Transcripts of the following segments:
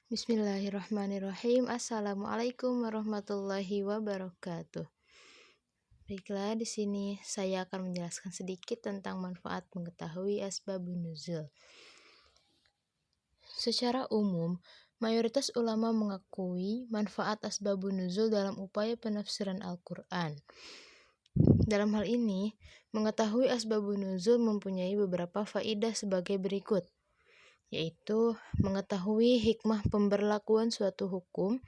Bismillahirrahmanirrahim. Assalamualaikum warahmatullahi wabarakatuh. Baiklah, di sini saya akan menjelaskan sedikit tentang manfaat mengetahui asbabun nuzul. Secara umum, mayoritas ulama mengakui manfaat asbabun nuzul dalam upaya penafsiran Al-Quran. Dalam hal ini, mengetahui asbabun nuzul mempunyai beberapa faidah sebagai berikut, yaitu mengetahui hikmah pemberlakuan suatu hukum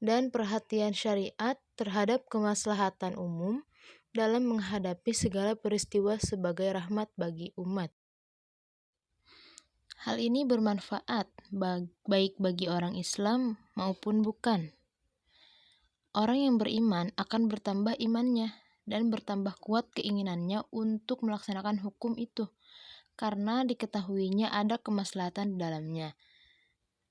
dan perhatian syariat terhadap kemaslahatan umum dalam menghadapi segala peristiwa sebagai rahmat bagi umat. Hal ini bermanfaat baik bagi orang Islam maupun bukan. Orang yang beriman akan bertambah imannya dan bertambah kuat keinginannya untuk melaksanakan hukum itu, karena diketahuinya ada kemaslahatan di dalamnya.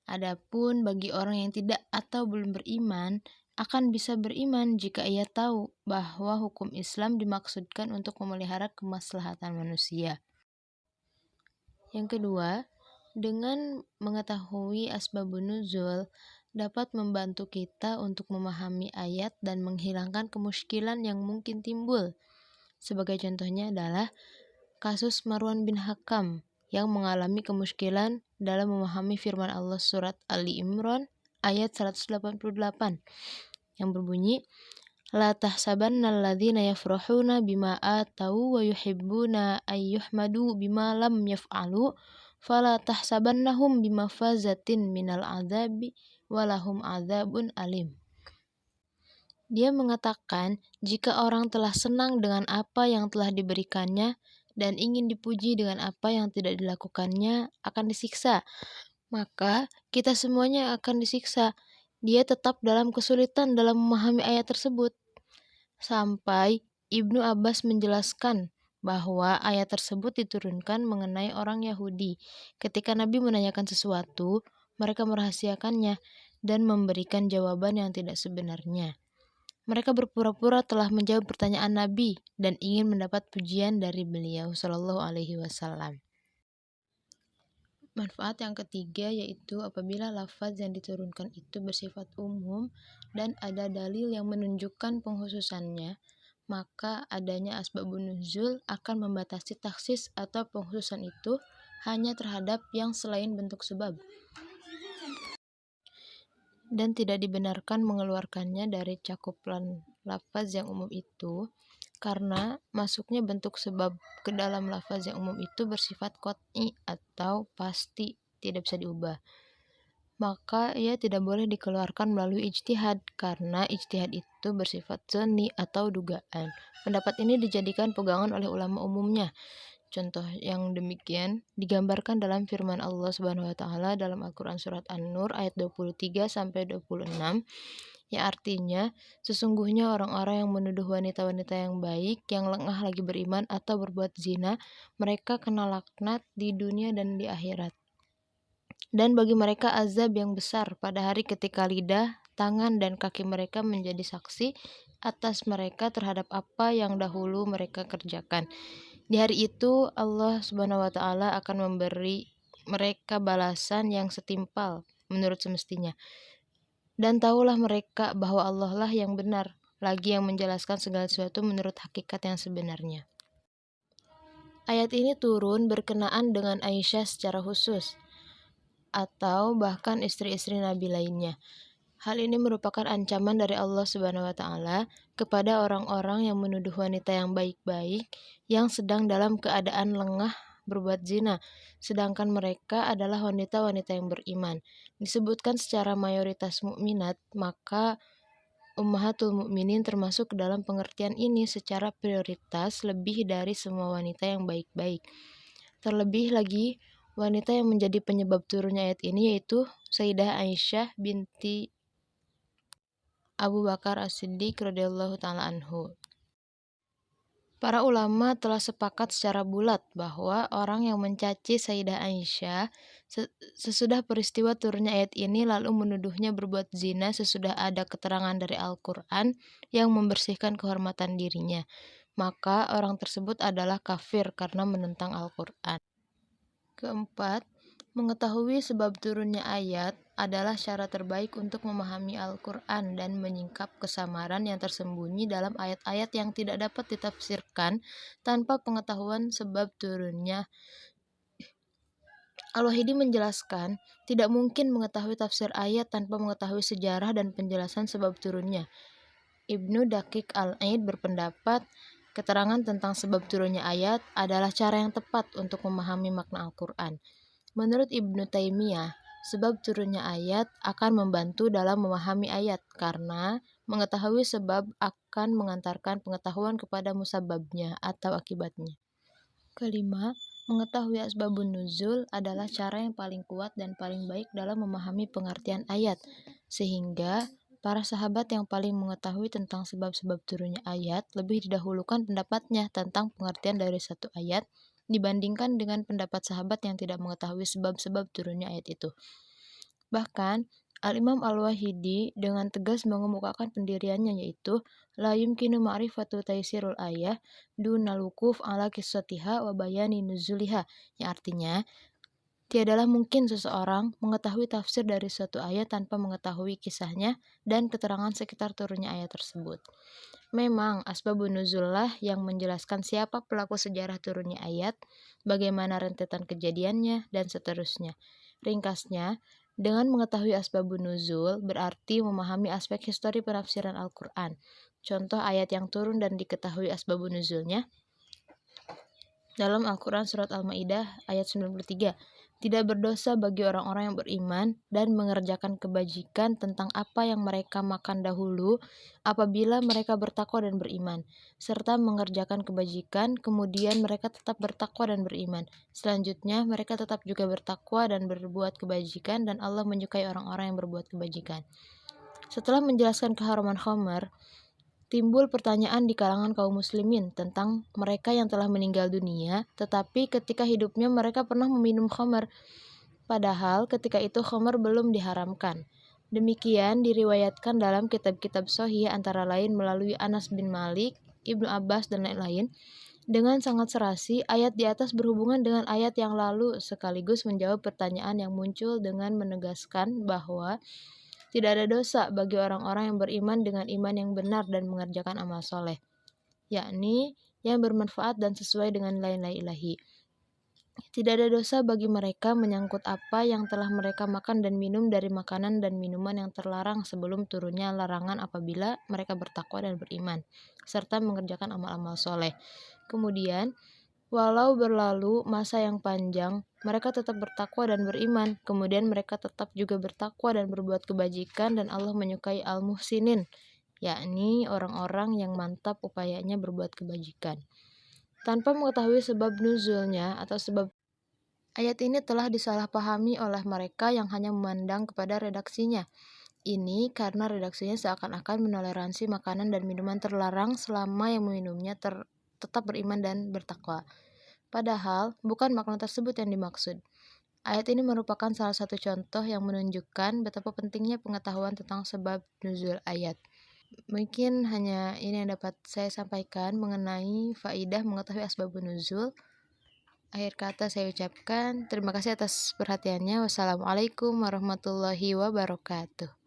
Adapun bagi orang yang tidak atau belum beriman, akan bisa beriman jika ia tahu bahwa hukum Islam dimaksudkan untuk memelihara kemaslahatan manusia. Yang kedua, dengan mengetahui asbabun nuzul dapat membantu kita untuk memahami ayat dan menghilangkan kemusykilan yang mungkin timbul. Sebagai contohnya adalah kasus Marwan bin Hakam yang mengalami kemusykilan dalam memahami firman Allah surat Ali Imran ayat 188 yang berbunyi, La tahsabannal ladzina yafrahuna bima atau wa yuhibbuna ayyuhmadu bima lam yaf'alu fala tahsabannahum bimafazatin minal adzabi walahum adzabun alim. Dia mengatakan, jika orang telah senang dengan apa yang telah diberikannya dan ingin dipuji dengan apa yang tidak dilakukannya, akan disiksa. Maka kita semuanya akan disiksa. Dia tetap dalam kesulitan dalam memahami ayat tersebut. Sampai Ibnu Abbas menjelaskan bahwa ayat tersebut diturunkan mengenai orang Yahudi. Ketika Nabi menanyakan sesuatu, mereka merahasiakannya dan memberikan jawaban yang tidak sebenarnya. Mereka berpura-pura telah menjawab pertanyaan Nabi dan ingin mendapat pujian dari beliau Shallallahu Alaihi Wasallam. Manfaat yang ketiga yaitu apabila lafaz yang diturunkan itu bersifat umum dan ada dalil yang menunjukkan pengkhususannya, maka adanya asbabun nuzul akan membatasi taksis atau pengkhususan itu hanya terhadap yang selain bentuk sebab, dan tidak dibenarkan mengeluarkannya dari cakupan lafaz yang umum itu, karena masuknya bentuk sebab ke dalam lafaz yang umum itu bersifat qat'i atau pasti, tidak bisa diubah. Maka ia tidak boleh dikeluarkan melalui ijtihad, karena ijtihad itu bersifat dzanni atau dugaan. Pendapat ini dijadikan pegangan oleh ulama umumnya. Contoh yang demikian digambarkan dalam firman Allah Subhanahu wa taala dalam Al-Qur'an surat An-Nur ayat 23 sampai 26, yang artinya sesungguhnya orang-orang yang menuduh wanita-wanita yang baik yang lengah lagi beriman atau berbuat zina, mereka kena laknat di dunia dan di akhirat. Dan bagi mereka azab yang besar pada hari ketika lidah, tangan dan kaki mereka menjadi saksi atas mereka terhadap apa yang dahulu mereka kerjakan. Di hari itu Allah Subhanahu wa taala akan memberi mereka balasan yang setimpal menurut semestinya. Dan tahulah mereka bahwa Allah lah yang benar, lagi yang menjelaskan segala sesuatu menurut hakikat yang sebenarnya. Ayat ini turun berkenaan dengan Aisyah secara khusus, atau bahkan istri-istri Nabi lainnya. Hal ini merupakan ancaman dari Allah Subhanahu wa taala kepada orang-orang yang menuduh wanita yang baik-baik yang sedang dalam keadaan lengah berbuat zina, sedangkan mereka adalah wanita-wanita yang beriman. Disebutkan secara mayoritas mukminat, maka ummahatul mukminin termasuk ke dalam pengertian ini secara prioritas lebih dari semua wanita yang baik-baik. Terlebih lagi, wanita yang menjadi penyebab turunnya ayat ini yaitu Sayyidah Aisyah binti Abu Bakar As-Siddiq radhiyallahu taala anhu. Para ulama telah sepakat secara bulat bahwa orang yang mencaci Sayyidah Aisyah sesudah peristiwa turunnya ayat ini lalu menuduhnya berbuat zina sesudah ada keterangan dari Al-Quran yang membersihkan kehormatan dirinya, maka orang tersebut adalah kafir karena menentang Al-Quran. Keempat, mengetahui sebab turunnya ayat adalah cara terbaik untuk memahami Al-Quran dan menyingkap kesamaran yang tersembunyi dalam ayat-ayat yang tidak dapat ditafsirkan tanpa pengetahuan sebab turunnya. Al-Wahidi menjelaskan, tidak mungkin mengetahui tafsir ayat tanpa mengetahui sejarah dan penjelasan sebab turunnya. Ibnu Daqiq Al-Aid berpendapat, keterangan tentang sebab turunnya ayat adalah cara yang tepat untuk memahami makna Al-Quran. Menurut Ibnu Taimiyah, sebab turunnya ayat akan membantu dalam memahami ayat karena mengetahui sebab akan mengantarkan pengetahuan kepada musababnya atau akibatnya. Kelima, mengetahui asbabun nuzul adalah cara yang paling kuat dan paling baik dalam memahami pengertian ayat, sehingga para sahabat yang paling mengetahui tentang sebab-sebab turunnya ayat lebih didahulukan pendapatnya tentang pengertian dari satu ayat dibandingkan dengan pendapat sahabat yang tidak mengetahui sebab-sebab turunnya ayat itu. Bahkan, Al-Imam Al-Wahidi dengan tegas mengemukakan pendiriannya yaitu la yumkinu ma'rifatu taysirul ayah dunal wukuf ala qissatiha wa bayani nuzuliha, yang artinya tiadalah mungkin seseorang mengetahui tafsir dari suatu ayat tanpa mengetahui kisahnya dan keterangan sekitar turunnya ayat tersebut. Memang asbabun nuzullah yang menjelaskan siapa pelaku sejarah turunnya ayat, bagaimana rentetan kejadiannya, dan seterusnya. Ringkasnya, dengan mengetahui asbabun nuzul berarti memahami aspek histori penafsiran Al-Quran. Contoh ayat yang turun dan diketahui asbabun nuzulnya dalam Al-Quran Surat Al-Ma'idah ayat 93. Tidak berdosa bagi orang-orang yang beriman dan mengerjakan kebajikan tentang apa yang mereka makan dahulu apabila mereka bertakwa dan beriman, serta mengerjakan kebajikan, kemudian mereka tetap bertakwa dan beriman. Selanjutnya, mereka tetap juga bertakwa dan berbuat kebajikan, dan Allah menyukai orang-orang yang berbuat kebajikan. Setelah menjelaskan keharuman khamar, timbul pertanyaan di kalangan kaum muslimin tentang mereka yang telah meninggal dunia, tetapi ketika hidupnya mereka pernah meminum khamar, padahal ketika itu khamar belum diharamkan. Demikian diriwayatkan dalam kitab-kitab sahih antara lain melalui Anas bin Malik, Ibnu Abbas, dan lain-lain. Dengan sangat serasi, ayat di atas berhubungan dengan ayat yang lalu sekaligus menjawab pertanyaan yang muncul dengan menegaskan bahwa tidak ada dosa bagi orang-orang yang beriman dengan iman yang benar dan mengerjakan amal soleh, yakni yang bermanfaat dan sesuai dengan nilai-nilai ilahi. Tidak ada dosa bagi mereka menyangkut apa yang telah mereka makan dan minum dari makanan dan minuman yang terlarang sebelum turunnya larangan apabila mereka bertakwa dan beriman, serta mengerjakan amal-amal soleh. Kemudian, walau berlalu masa yang panjang, mereka tetap bertakwa dan beriman. Kemudian mereka tetap juga bertakwa dan berbuat kebajikan, dan Allah menyukai al-muhsinin, yakni orang-orang yang mantap upayanya berbuat kebajikan. Tanpa mengetahui sebab nuzulnya atau sebab ayat ini telah disalahpahami oleh mereka yang hanya memandang kepada redaksinya. Ini karena redaksinya seakan-akan menoleransi makanan dan minuman terlarang selama yang meminumnya tetap beriman dan bertakwa. Padahal, bukan makna tersebut yang dimaksud. Ayat ini merupakan salah satu contoh yang menunjukkan betapa pentingnya pengetahuan tentang sebab nuzul ayat. Mungkin hanya ini yang dapat saya sampaikan mengenai faidah mengetahui asbabun nuzul. Akhir kata saya ucapkan terima kasih atas perhatiannya. Wassalamualaikum warahmatullahi wabarakatuh.